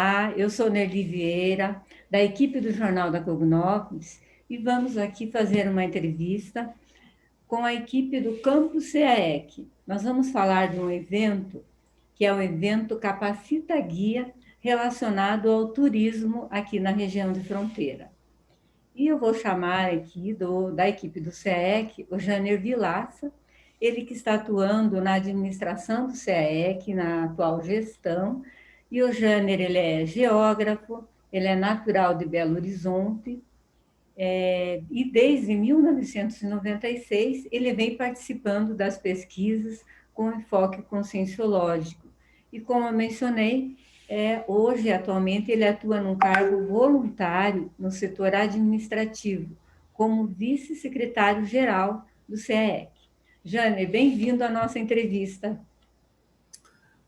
Olá, eu sou Nerli Vieira, da equipe do Jornal da Cognópolis, e vamos aqui fazer uma entrevista com a equipe do Campus CAEC. Nós vamos falar de um evento, que é o evento Capacita Guia, relacionado ao turismo aqui na região de fronteira. E eu vou chamar aqui da equipe do CAEC, o Janer Vilaça, ele que está atuando na administração do CAEC, na atual gestão. E o Janer, ele é geógrafo, ele é natural de Belo Horizonte, e desde 1996 ele vem participando das pesquisas com enfoque conscienciológico. E como eu mencionei, hoje, atualmente, ele atua num cargo voluntário no setor administrativo, como vice-secretário-geral do CAEC. Janer, bem-vindo à nossa entrevista.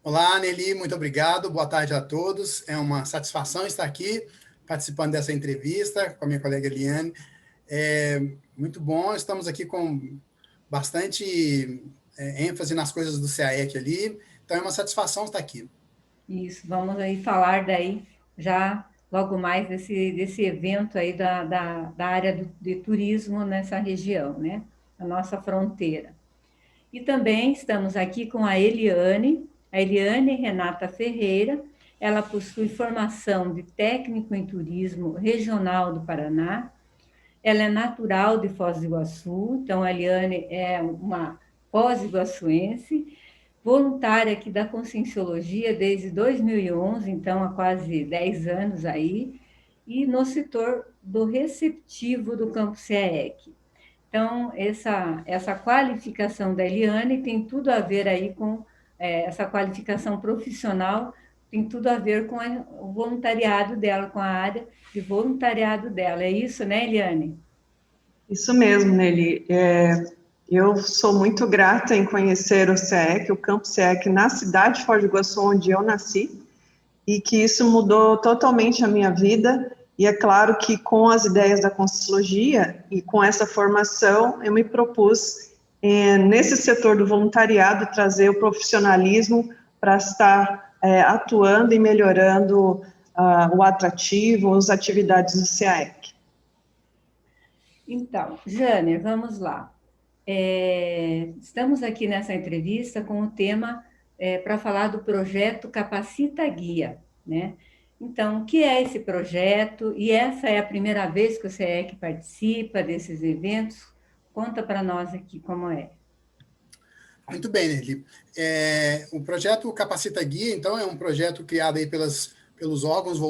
Olá, Nelly, muito obrigado. Boa tarde a todos. É uma satisfação estar aqui participando dessa entrevista com a minha colega Eliane. Muito bom, estamos aqui com bastante ênfase nas coisas do CAEC ali, então é uma satisfação estar aqui. Isso, vamos aí falar daí já logo mais desse evento aí da área de turismo nessa região, né? A nossa fronteira. E também estamos aqui com a Eliane Renata Ferreira. Ela possui formação de técnico em turismo regional do Paraná. Ela é natural de Foz do Iguaçu, então a Eliane é uma pós-iguaçuense, voluntária aqui da Conscienciologia desde 2011, então há quase 10 anos aí, e no setor do receptivo do Campus CAEC. Então, essa qualificação da Eliane tem tudo a ver aí com essa qualificação profissional, tem tudo a ver com o voluntariado dela, com a área de voluntariado dela. É isso, né, Eliane? Isso mesmo, Nelly. Eu sou muito grata em conhecer o CAEC, o Campus CAEC, na cidade de Foz do Iguaçu, onde eu nasci, e que isso mudou totalmente a minha vida. E é claro que com as ideias da Conscienciologia e com essa formação, eu me propus, nesse setor do voluntariado, trazer o profissionalismo para estar atuando e melhorando o atrativo, as atividades do CAEC. Então, Janer, vamos lá. Estamos aqui nessa entrevista com o tema para falar do projeto Capacita Guia, né? Então, o que é esse projeto? E essa é a primeira vez que o CAEC participa desses eventos? Conta para nós aqui como é. Muito bem, Nelly. O projeto Capacita Guia, então, é um projeto criado aí pelos órgãos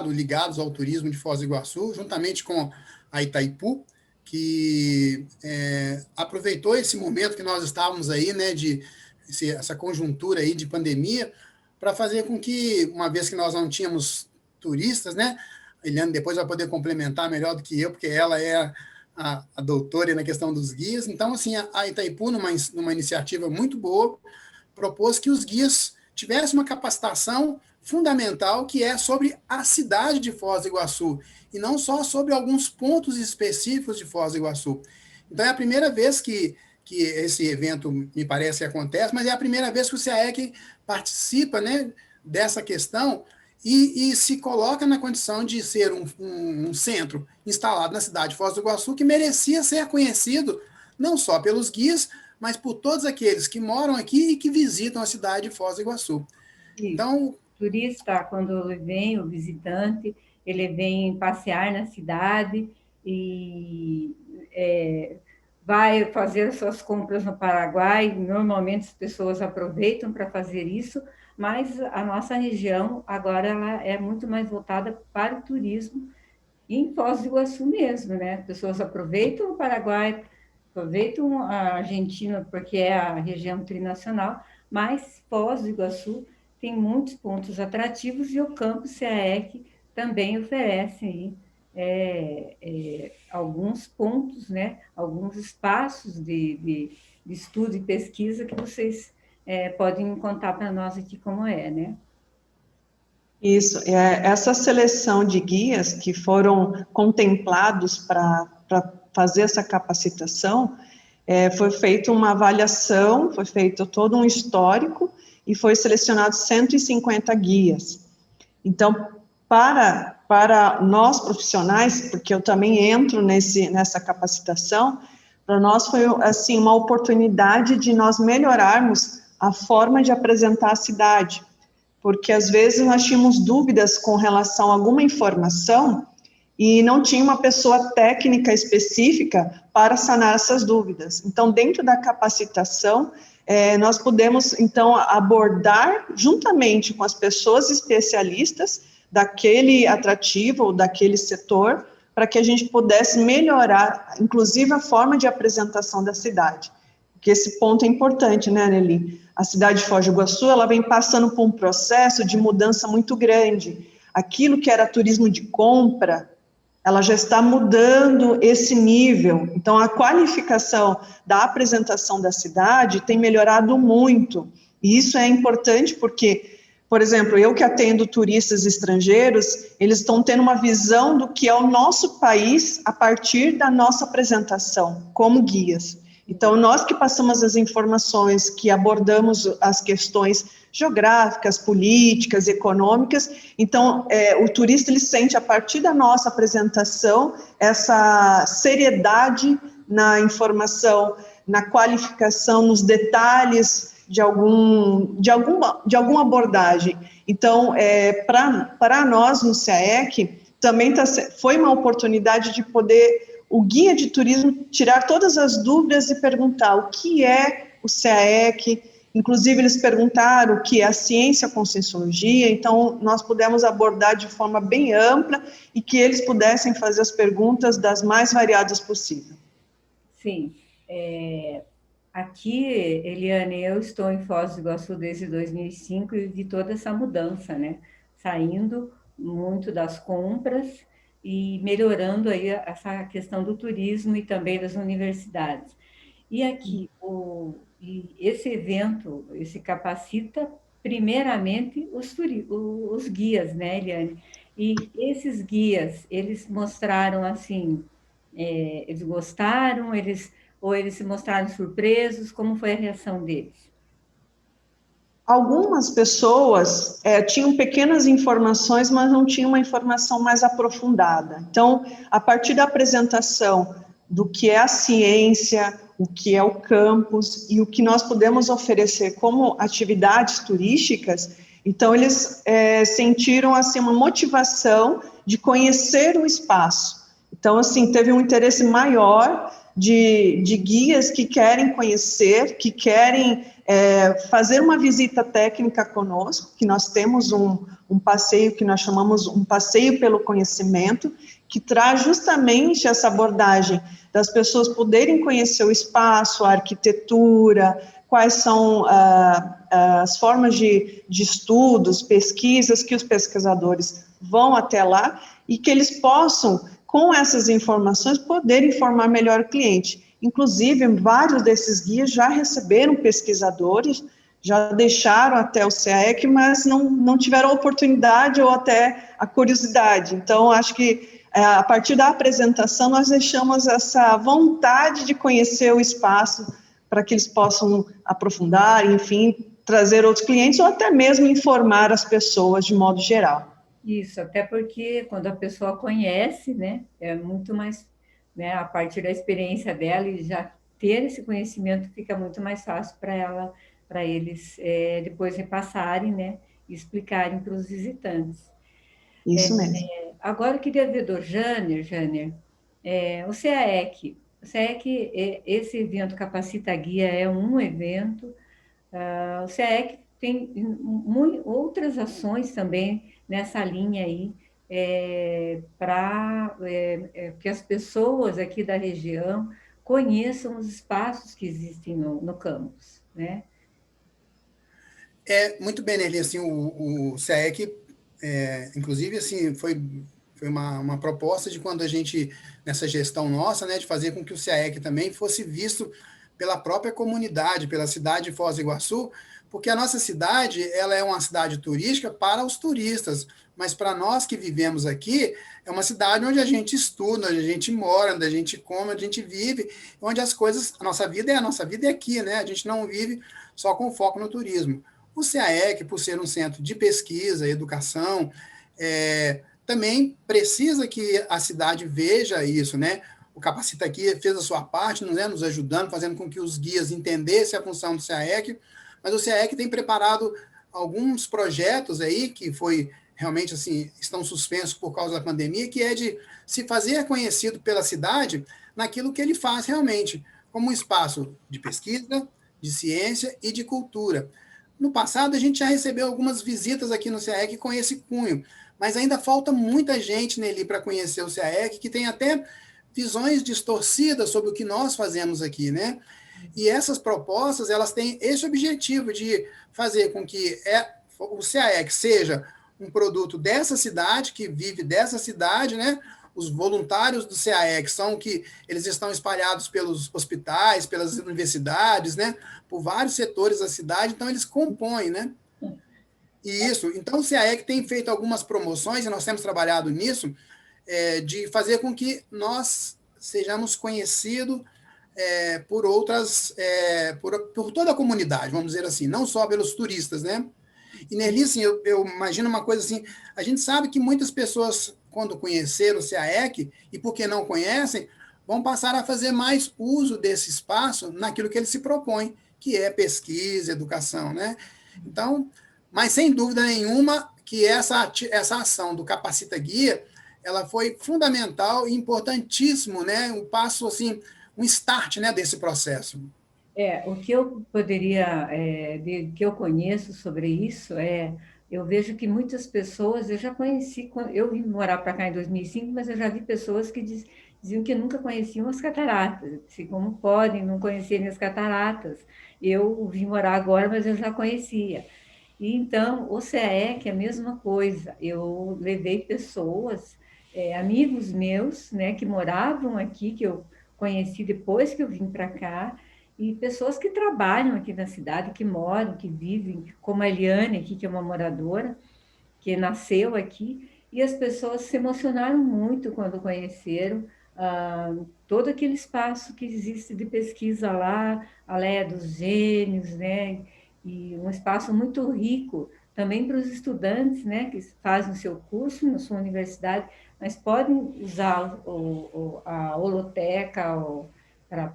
ligados ao turismo de Foz do Iguaçu, juntamente com a Itaipu, que aproveitou esse momento que nós estávamos aí, né, essa conjuntura aí de pandemia, para fazer com que, uma vez que nós não tínhamos turistas, né, a Eliane depois vai poder complementar melhor do que eu, porque ela é a doutora na questão dos guias. Então, assim, a Itaipu, numa iniciativa muito boa, propôs que os guias tivessem uma capacitação fundamental, que é sobre a cidade de Foz do Iguaçu, e não só sobre alguns pontos específicos de Foz do Iguaçu. Então, é a primeira vez que esse evento, me parece, que acontece, mas é a primeira vez que o CAEC participa, né, dessa questão e se coloca na condição de ser um centro instalado na cidade de Foz do Iguaçu, que merecia ser conhecido não só pelos guias, mas por todos aqueles que moram aqui e que visitam a cidade de Foz do Iguaçu. Então, o turista, quando vem, o visitante, ele vem passear na cidade e vai fazer suas compras no Paraguai. Normalmente as pessoas aproveitam para fazer isso, mas a nossa região agora ela é muito mais voltada para o turismo em Foz do Iguaçu mesmo, né? As pessoas aproveitam o Paraguai, aproveitam a Argentina, porque é a região trinacional, mas Foz do Iguaçu tem muitos pontos atrativos e o Campus CAEC também oferece aí, alguns pontos, né? Alguns espaços de estudo e pesquisa que vocês podem contar para nós aqui como é, né? Isso, essa seleção de guias que foram contemplados para fazer essa capacitação, foi feita uma avaliação, foi feito todo um histórico e foi selecionado 150 guias. Então, para nós profissionais, porque eu também entro nessa capacitação, para nós foi, assim, uma oportunidade de nós melhorarmos a forma de apresentar a cidade, porque às vezes nós tínhamos dúvidas com relação a alguma informação e não tinha uma pessoa técnica específica para sanar essas dúvidas. Então, dentro da capacitação, nós pudemos, então, abordar juntamente com as pessoas especialistas daquele atrativo ou daquele setor, para que a gente pudesse melhorar, inclusive, a forma de apresentação da cidade. Porque esse ponto é importante, né, Nelly? A cidade de Foz do Iguaçu, ela vem passando por um processo de mudança muito grande. Aquilo que era turismo de compra, ela já está mudando esse nível. Então, a qualificação da apresentação da cidade tem melhorado muito. E isso é importante porque, por exemplo, eu que atendo turistas estrangeiros, eles estão tendo uma visão do que é o nosso país a partir da nossa apresentação, como guias. Então, nós que passamos as informações, que abordamos as questões geográficas, políticas, econômicas, então, o turista, ele sente, a partir da nossa apresentação, essa seriedade na informação, na qualificação, nos detalhes de alguma abordagem. Então, para nós no CAEC, também foi uma oportunidade de poder o guia de turismo tirar todas as dúvidas e perguntar o que é o CAEC. Inclusive, eles perguntaram o que é a ciência conscienciologia, então nós pudemos abordar de forma bem ampla e que eles pudessem fazer as perguntas das mais variadas possível. Sim. Aqui, Eliane, eu estou em Foz do Iguaçu desde 2005 e vi toda essa mudança, né? Saindo muito das compras e melhorando aí essa questão do turismo e também das universidades. E aqui, esse evento, esse capacita primeiramente os guias, né, Eliane? E esses guias, eles mostraram assim, eles gostaram, ou eles se mostraram surpresos, como foi a reação deles? Algumas pessoas tinham pequenas informações, mas não tinham uma informação mais aprofundada. Então, a partir da apresentação do que é a ciência, o que é o campus e o que nós podemos oferecer como atividades turísticas, então eles sentiram assim, uma motivação de conhecer o espaço. Então, assim, teve um interesse maior de guias que querem conhecer, que querem fazer uma visita técnica conosco, que nós temos um passeio que nós chamamos um passeio pelo conhecimento, que traz justamente essa abordagem das pessoas poderem conhecer o espaço, a arquitetura, quais são as formas de estudos, pesquisas que os pesquisadores vão até lá e que eles possam, com essas informações, poder informar melhor o cliente. Inclusive, vários desses guias já receberam pesquisadores, já deixaram até o CAEC, mas não tiveram a oportunidade ou até a curiosidade. Então, acho que a partir da apresentação, nós deixamos essa vontade de conhecer o espaço para que eles possam aprofundar, enfim, trazer outros clientes ou até mesmo informar as pessoas de modo geral. Isso, até porque quando a pessoa conhece, né, é muito mais, né, a partir da experiência dela e já ter esse conhecimento fica muito mais fácil para eles depois repassarem, né, e explicarem para os visitantes. Isso mesmo. Agora eu queria ver do Jânner, o CAEC, esse evento Capacita Guia é um evento, o CAEC tem outras ações também nessa linha aí, para que as pessoas aqui da região conheçam os espaços que existem no campus, né? Muito bem, Nelly, assim, o CAEC, inclusive, assim, foi uma proposta de quando a gente, nessa gestão nossa, né, de fazer com que o CAEC também fosse visto pela própria comunidade, pela cidade de Foz do Iguaçu, porque a nossa cidade, ela é uma cidade turística para os turistas, mas para nós que vivemos aqui, é uma cidade onde a gente estuda, onde a gente mora, onde a gente come, onde a gente vive, onde a nossa vida é aqui, né? A gente não vive só com foco no turismo. O CAEC, por ser um centro de pesquisa e educação, também precisa que a cidade veja isso, né? O Capacita Aqui fez a sua parte, né, nos ajudando, fazendo com que os guias entendessem a função do CAEC, mas o CAEC tem preparado alguns projetos aí que realmente assim, estão suspensos por causa da pandemia, que é de se fazer conhecido pela cidade naquilo que ele faz realmente, como um espaço de pesquisa, de ciência e de cultura. No passado, a gente já recebeu algumas visitas aqui no CAEC com esse cunho, mas ainda falta muita gente nele para conhecer o CAEC, que tem até visões distorcidas sobre o que nós fazemos aqui, né? E essas propostas, elas têm esse objetivo de fazer com que o CAEC seja um produto dessa cidade, que vive dessa cidade, né? Os voluntários do CAEC são que eles estão espalhados pelos hospitais, pelas universidades, né? Por vários setores da cidade, então eles compõem, né? Isso. Então o CAEC tem feito algumas promoções, e nós temos trabalhado nisso, de fazer com que nós sejamos conhecidos por outras, por toda a comunidade, vamos dizer assim, não só pelos turistas, né? E, Nerli, assim, eu imagino uma coisa assim, a gente sabe que muitas pessoas, quando conheceram o CAEC, e porque não conhecem, vão passar a fazer mais uso desse espaço naquilo que ele se propõe, que é pesquisa, educação, né? Então, mas sem dúvida nenhuma que essa ação do Capacita Guia, ela foi fundamental e importantíssimo, né? Um passo, assim, um start, né, desse processo. O que eu poderia, que eu conheço sobre isso, eu vejo que muitas pessoas, eu já conheci, eu vim morar para cá em 2005, mas eu já vi pessoas que diziam que nunca conheciam as cataratas, assim, como podem não conhecerem as cataratas. Eu vim morar agora, mas eu já conhecia. E então, o CAEC é a mesma coisa, eu levei pessoas, amigos meus, né, que moravam aqui, que eu conheci depois que eu vim para cá, e pessoas que trabalham aqui na cidade, que moram, que vivem, como a Eliane aqui, que é uma moradora, que nasceu aqui, e as pessoas se emocionaram muito quando conheceram todo aquele espaço que existe de pesquisa lá, a Leia dos Gênios, né? E um espaço muito rico também para os estudantes, né, que fazem o seu curso na sua universidade, mas podem usar a holoteca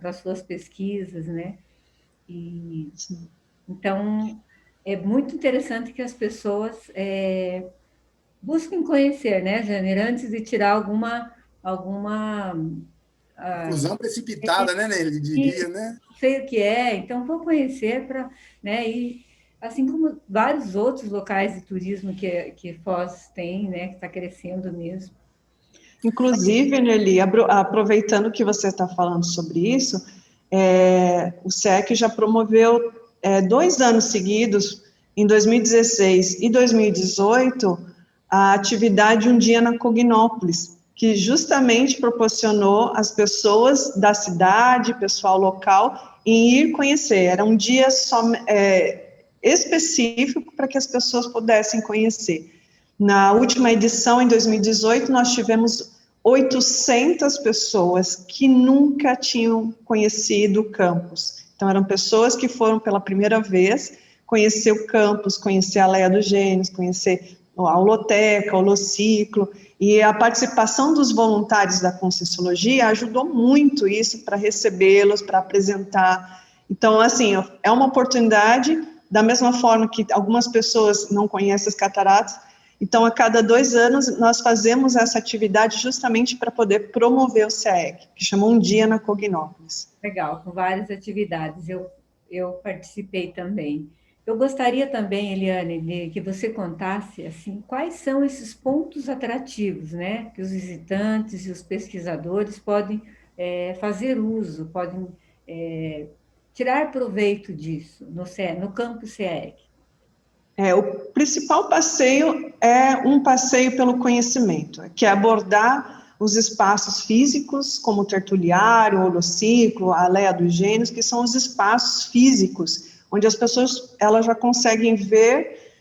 para suas pesquisas, né? E então é muito interessante que as pessoas busquem conhecer, né, Janeiro, antes de tirar alguma Conclusão precipitada, né, Nelly, diria, né? não sei o que é, então vou conhecer para, né, e assim como vários outros locais de turismo que Foz tem, né, que está crescendo mesmo. Inclusive, Nelly, aproveitando que você está falando sobre isso, o SEC já promoveu 2 anos seguidos, em 2016 e 2018, a atividade Um Dia na Cognópolis, que justamente proporcionou às pessoas da cidade, pessoal local, em ir conhecer. Era um dia específico para que as pessoas pudessem conhecer. Na última edição, em 2018, nós tivemos 800 pessoas que nunca tinham conhecido o campus. Então, eram pessoas que foram pela primeira vez conhecer o campus, conhecer a Leia dos Gênios, conhecer a holoteca, o holociclo, e a participação dos voluntários da Conscienciologia ajudou muito isso para recebê-los, para apresentar. Então, assim, é uma oportunidade, da mesma forma que algumas pessoas não conhecem as cataratas. Então, a cada 2 anos, nós fazemos essa atividade justamente para poder promover o CAEC, que chamou Um Dia na Cognópolis. Legal, com várias atividades, eu participei também. Eu gostaria também, Eliane, que você contasse, assim, quais são esses pontos atrativos, né, que os visitantes e os pesquisadores podem fazer uso, podem tirar proveito disso no campus CAEC. O principal passeio é um passeio pelo conhecimento, que é abordar os espaços físicos, como o tertuliário, o holociclo, a Leia dos Gênios, que são os espaços físicos, onde as pessoas elas já conseguem ver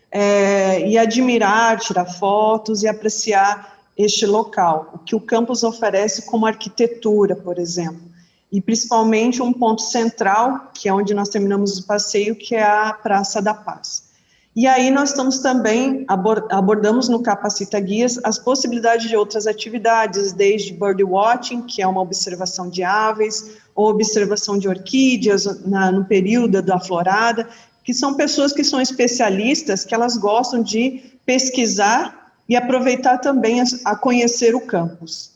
e admirar, tirar fotos e apreciar este local, o que o campus oferece como arquitetura, por exemplo. E principalmente um ponto central, que é onde nós terminamos o passeio, que é a Praça da Paz. E aí nós estamos também, abordamos no Capacita Guias as possibilidades de outras atividades, desde birdwatching, que é uma observação de aves, ou observação de orquídeas no período da florada, que são pessoas que são especialistas, que elas gostam de pesquisar e aproveitar também a conhecer o campus.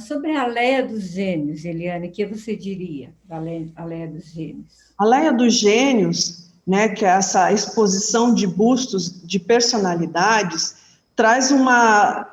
Sobre a Leia dos Gênios, Eliane, o que você diria da Leia dos Gênios? A Leia dos Gênios, né, que é essa exposição de bustos de personalidades, traz uma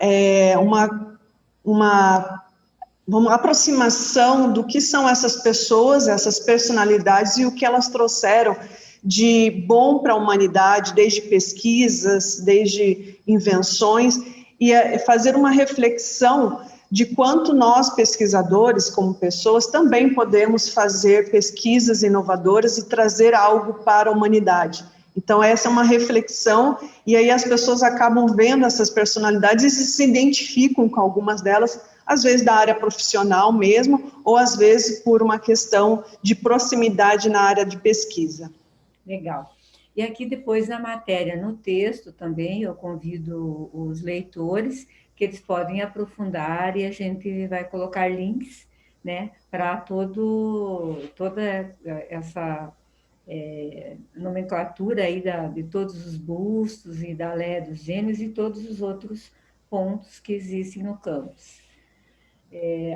aproximação do que são essas pessoas, essas personalidades e o que elas trouxeram de bom para a humanidade, desde pesquisas, desde invenções, e fazer uma reflexão de quanto nós, pesquisadores, como pessoas, também podemos fazer pesquisas inovadoras e trazer algo para a humanidade. Então, essa é uma reflexão, e aí as pessoas acabam vendo essas personalidades e se identificam com algumas delas, às vezes da área profissional mesmo, ou às vezes por uma questão de proximidade na área de pesquisa. Legal. E aqui depois na matéria, no texto também, eu convido os leitores que eles podem aprofundar e a gente vai colocar links, né, para toda essa nomenclatura aí de todos os bustos e da Leia dos Gênios e todos os outros pontos que existem no campus.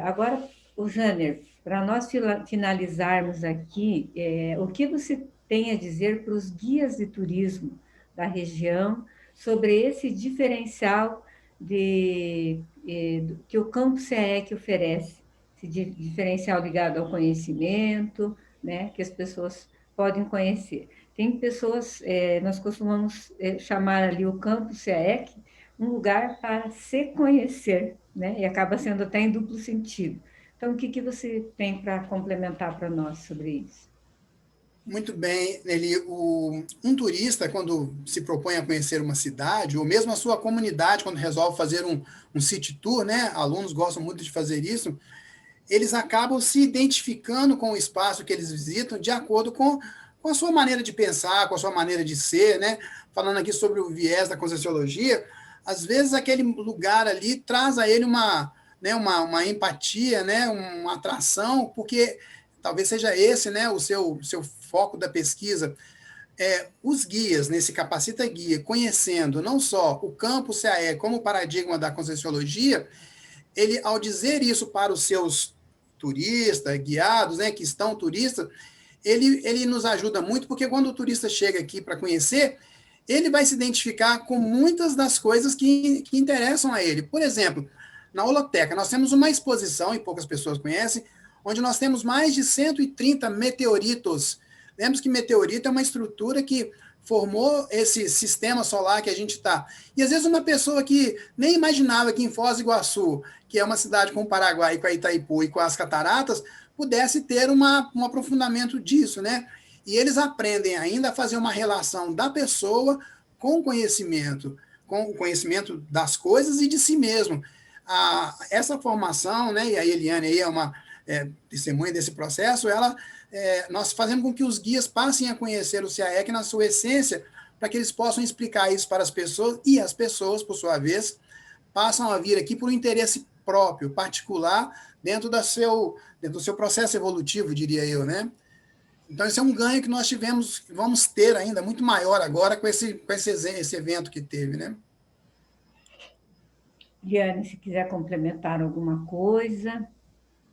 Agora, o Jânner, para nós finalizarmos aqui, o que você tem a dizer para os guias de turismo da região sobre esse diferencial que o Campus CAEC oferece, esse diferencial ligado ao conhecimento, né, que as pessoas podem conhecer. Tem pessoas, nós costumamos chamar ali o Campus CAEC um lugar para se conhecer, né, e acaba sendo até em duplo sentido. Então, o que você tem para complementar para nós sobre isso? Muito bem, Nelly. Um turista, quando se propõe a conhecer uma cidade, ou mesmo a sua comunidade, quando resolve fazer um city tour, né? Alunos gostam muito de fazer isso, eles acabam se identificando com o espaço que eles visitam de acordo com a sua maneira de pensar, com a sua maneira de ser, né? Falando aqui sobre o viés da Conscienciologia, às vezes aquele lugar ali traz a ele uma empatia, né? Uma atração, porque talvez seja esse, né, o seu foco da pesquisa. Os guias, nesse Capacita Guia, conhecendo não só o Campus CAE como o paradigma da Conscienciologia, ele, ao dizer isso para os seus turistas, guiados, né, que estão turistas, ele nos ajuda muito, porque quando o turista chega aqui para conhecer, ele vai se identificar com muitas das coisas que interessam a ele. Por exemplo, na Holoteca, nós temos uma exposição, e poucas pessoas conhecem, onde nós temos mais de 130 meteoritos. Lembramos que meteorito é uma estrutura que formou esse sistema solar que a gente está. E às vezes uma pessoa que nem imaginava que em Foz do Iguaçu, que é uma cidade com o Paraguai, com a Itaipu e com as cataratas, pudesse ter um aprofundamento disso, né? E eles aprendem ainda a fazer uma relação da pessoa com o conhecimento das coisas e de si mesmo. Essa formação, né, e a Eliane aí é uma testemunha desse processo, nós fazemos com que os guias passem a conhecer o CAEC na sua essência, para que eles possam explicar isso para as pessoas, e as pessoas, por sua vez, passam a vir aqui por um interesse próprio, particular, dentro do seu processo evolutivo, diria eu, né? Então, esse é um ganho que nós vamos ter ainda muito maior agora com esse evento que teve, né? Liane, se quiser complementar alguma coisa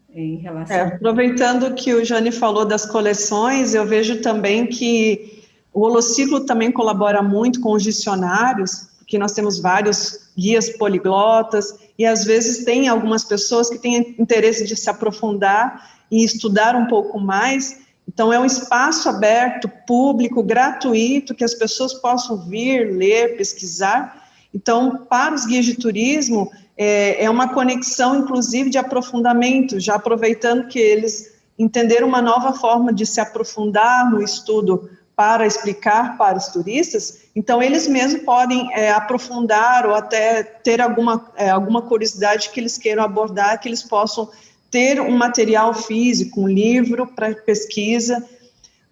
em relação... Aproveitando que o Jane falou das coleções, eu vejo também que o Holociclo também colabora muito com os dicionários, porque nós temos vários guias poliglotas, e às vezes tem algumas pessoas que têm interesse de se aprofundar e estudar um pouco mais. Então, é um espaço aberto, público, gratuito, que as pessoas possam vir, ler, pesquisar. Então, para os guias de turismo, é uma conexão, inclusive, de aprofundamento, já aproveitando que eles entenderam uma nova forma de se aprofundar no estudo para explicar para os turistas, então eles mesmos podem aprofundar ou até ter alguma curiosidade que eles queiram abordar, que eles possam ter um material físico, um livro para pesquisa,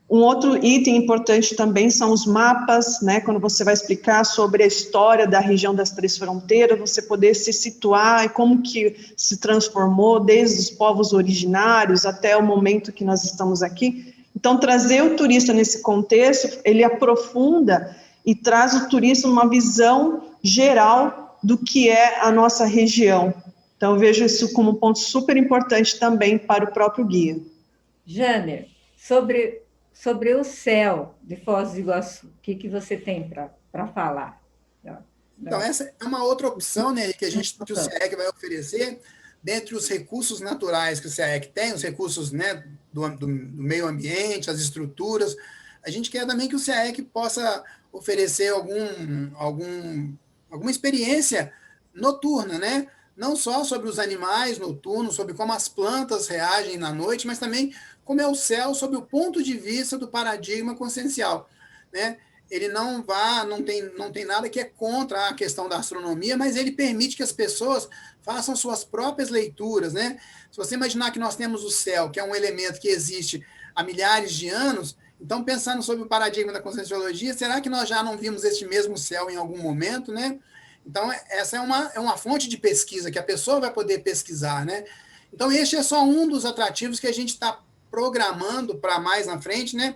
Um outro item importante também são os mapas, né, quando você vai explicar sobre a história da região das Três Fronteiras, você poder se situar e como que se transformou desde os povos originários até o momento que nós estamos aqui. Então, trazer o turista nesse contexto, ele aprofunda e traz o turista uma visão geral do que é a nossa região. Então, eu vejo isso como um ponto super importante também para o próprio guia. Janer, sobre o céu de Foz do Iguaçu, o que você tem para falar? Então, essa é uma outra opção, né, que o SEAEC vai oferecer, dentre os recursos naturais que o SEAEC tem, os recursos, né, do meio ambiente, as estruturas. A gente quer também que o SEAEC possa oferecer alguma experiência noturna, né? Não só sobre os animais noturnos, sobre como as plantas reagem na noite, mas também como é o céu sob o ponto de vista do paradigma consciencial, né? Ele não tem nada que é contra a questão da astronomia, mas ele permite que as pessoas façam suas próprias leituras, né? Se você imaginar que nós temos o céu, que é um elemento que existe há milhares de anos, então, pensando sobre o paradigma da conscienciologia, será que nós já não vimos este mesmo céu em algum momento, né? Então, essa é uma fonte de pesquisa que a pessoa vai poder pesquisar, né? Então, este é só um dos atrativos que a gente está programando para mais na frente, né?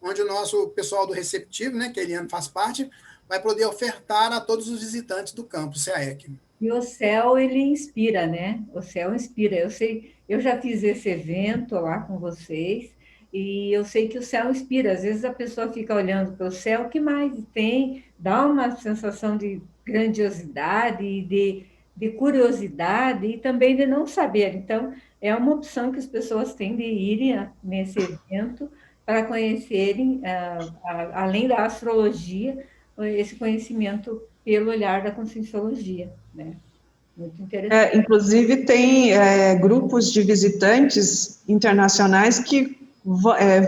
Onde o nosso pessoal do receptivo, né, que a Eliane faz parte, vai poder ofertar a todos os visitantes do campus SEAEC. E o céu, ele inspira, né? O céu inspira. Eu sei, eu já fiz esse evento lá com vocês, e eu sei que o céu inspira. Às vezes a pessoa fica olhando para o céu, o que mais tem? Dá uma sensação de grandiosidade, de curiosidade e também de não saber. Então, é uma opção que as pessoas têm de irem nesse evento para conhecerem, além da astrologia, esse conhecimento pelo olhar da conscienciologia, né? Muito interessante. Inclusive, tem grupos de visitantes internacionais que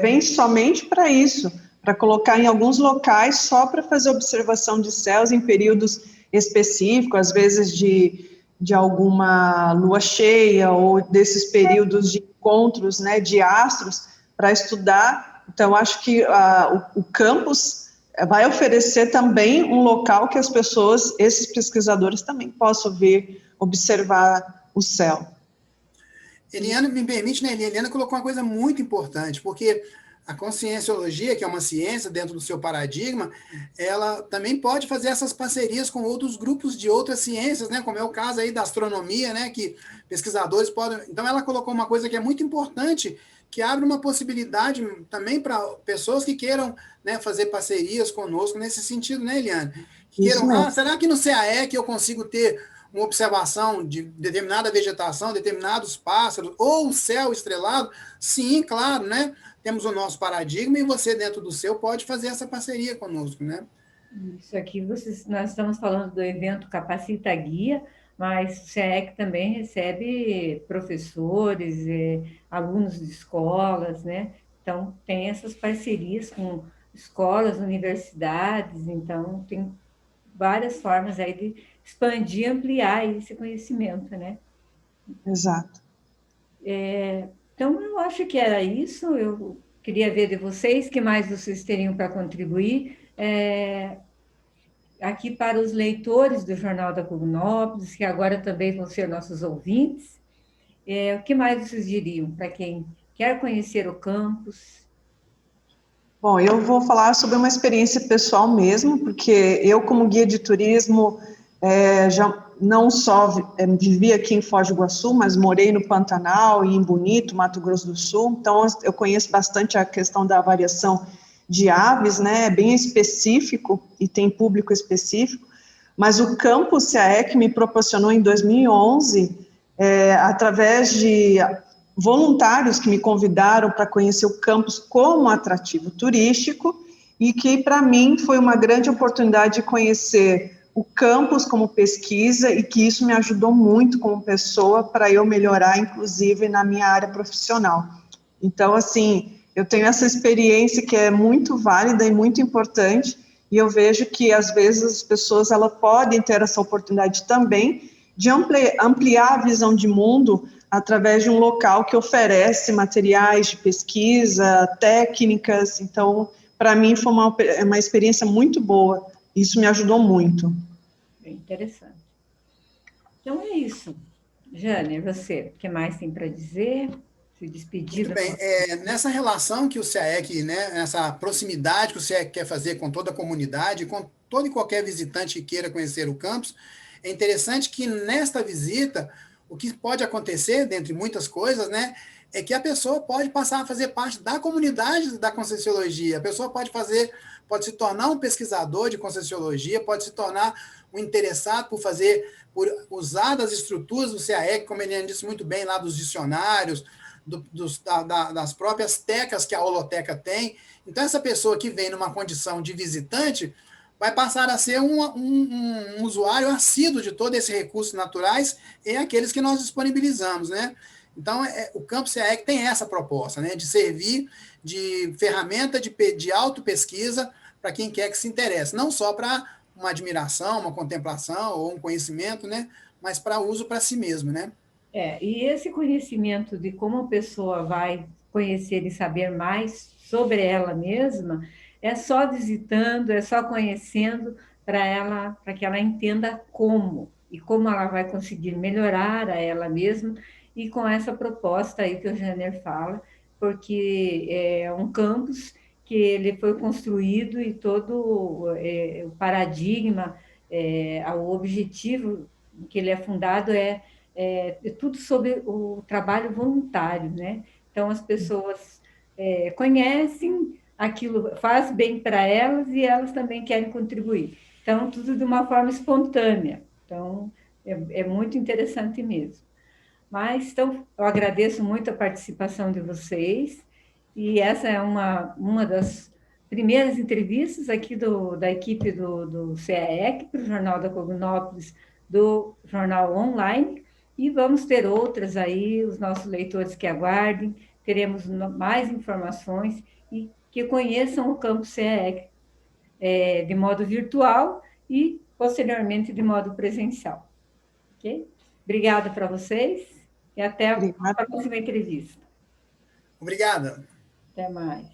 vêm somente para isso, para colocar em alguns locais só para fazer observação de céus em períodos específicos, às vezes de alguma lua cheia ou desses períodos de encontros, né, de astros, para estudar. Então, acho que o campus vai oferecer também um local que as pessoas, esses pesquisadores também possam vir observar o céu. Eliana, me permite, né? Eliana colocou uma coisa muito importante, porque a conscienciologia, que é uma ciência dentro do seu paradigma, ela também pode fazer essas parcerias com outros grupos de outras ciências, né? Como é o caso aí da astronomia, né? Que pesquisadores podem... Então, ela colocou uma coisa que é muito importante, que abre uma possibilidade também para pessoas que queiram, né, fazer parcerias conosco nesse sentido, né, Eliane? Que queiram, será que no SEAEC eu consigo ter uma observação de determinada vegetação, determinados pássaros, ou o céu estrelado? Sim, claro, né? Temos o nosso paradigma e você, dentro do seu, pode fazer essa parceria conosco, né? Isso aqui, nós estamos falando do evento Capacita Guia, mas o SEAEC também recebe professores, alunos de escolas, né? Então, tem essas parcerias com escolas, universidades, então tem várias formas aí de expandir, ampliar esse conhecimento, né? Exato. Então, eu acho que era isso. Eu queria ver de vocês, que mais vocês teriam para contribuir. Aqui para os leitores do Jornal da Cognópolis, que agora também vão ser nossos ouvintes, o que mais vocês diriam para quem quer conhecer o campus? Bom, eu vou falar sobre uma experiência pessoal mesmo, porque eu, como guia de turismo, já não só vivi aqui em Foz do Iguaçu, mas morei no Pantanal e em Bonito, Mato Grosso do Sul, então eu conheço bastante a questão da variação de aves, né, é bem específico e tem público específico, mas o campus SEAEC me proporcionou em 2011, através de voluntários que me convidaram para conhecer o campus como atrativo turístico, e que para mim foi uma grande oportunidade de conhecer o campus como pesquisa, e que isso me ajudou muito como pessoa para eu melhorar, inclusive, na minha área profissional. Então, assim, eu tenho essa experiência que é muito válida e muito importante, e eu vejo que, às vezes, as pessoas elas podem ter essa oportunidade também de ampliar a visão de mundo através de um local que oferece materiais de pesquisa, técnicas. Então, para mim, foi uma experiência muito boa. Isso me ajudou muito. Bem interessante. Então, é isso. Jane, você, o que mais tem para dizer? Se despedir. Muito bem. Nessa relação que o CAEC, né, nessa proximidade que o CAEC quer fazer com toda a comunidade, com todo e qualquer visitante que queira conhecer o campus, é interessante que nesta visita, o que pode acontecer, dentre muitas coisas, né, é que a pessoa pode passar a fazer parte da comunidade da Conscienciologia. A pessoa pode se tornar um pesquisador de Conscienciologia, pode se tornar um interessado por usar das estruturas do CAEC, como ele disse muito bem lá dos dicionários, das próprias tecas que a holoteca tem. Então, essa pessoa que vem numa condição de visitante vai passar a ser um usuário assíduo de todos esses recursos naturais e aqueles que nós disponibilizamos, né? Então, o Campus CAEC tem essa proposta, né, de servir de ferramenta de autopesquisa para quem quer que se interesse, não só para uma admiração, uma contemplação ou um conhecimento, né, mas para uso para si mesmo, né? E esse conhecimento de como a pessoa vai conhecer e saber mais sobre ela mesma, é só visitando, é só conhecendo para que ela entenda como e como ela vai conseguir melhorar a ela mesma, e com essa proposta aí que o Janer fala, porque é um campus que ele foi construído e todo o paradigma, o objetivo que ele é fundado é tudo sobre o trabalho voluntário, né? Então, as pessoas conhecem aquilo, faz bem para elas e elas também querem contribuir. Então, tudo de uma forma espontânea. Então, é muito interessante mesmo. Mas, então, eu agradeço muito a participação de vocês, e essa é uma das primeiras entrevistas aqui da equipe do CAEC para o Jornal da Cognópolis, do Jornal Online, e vamos ter outras aí, os nossos leitores que aguardem, teremos mais informações e que conheçam o campus CAEC de modo virtual e, posteriormente, de modo presencial. Ok? Obrigada para vocês e até a próxima entrevista. Obrigada. Até mais.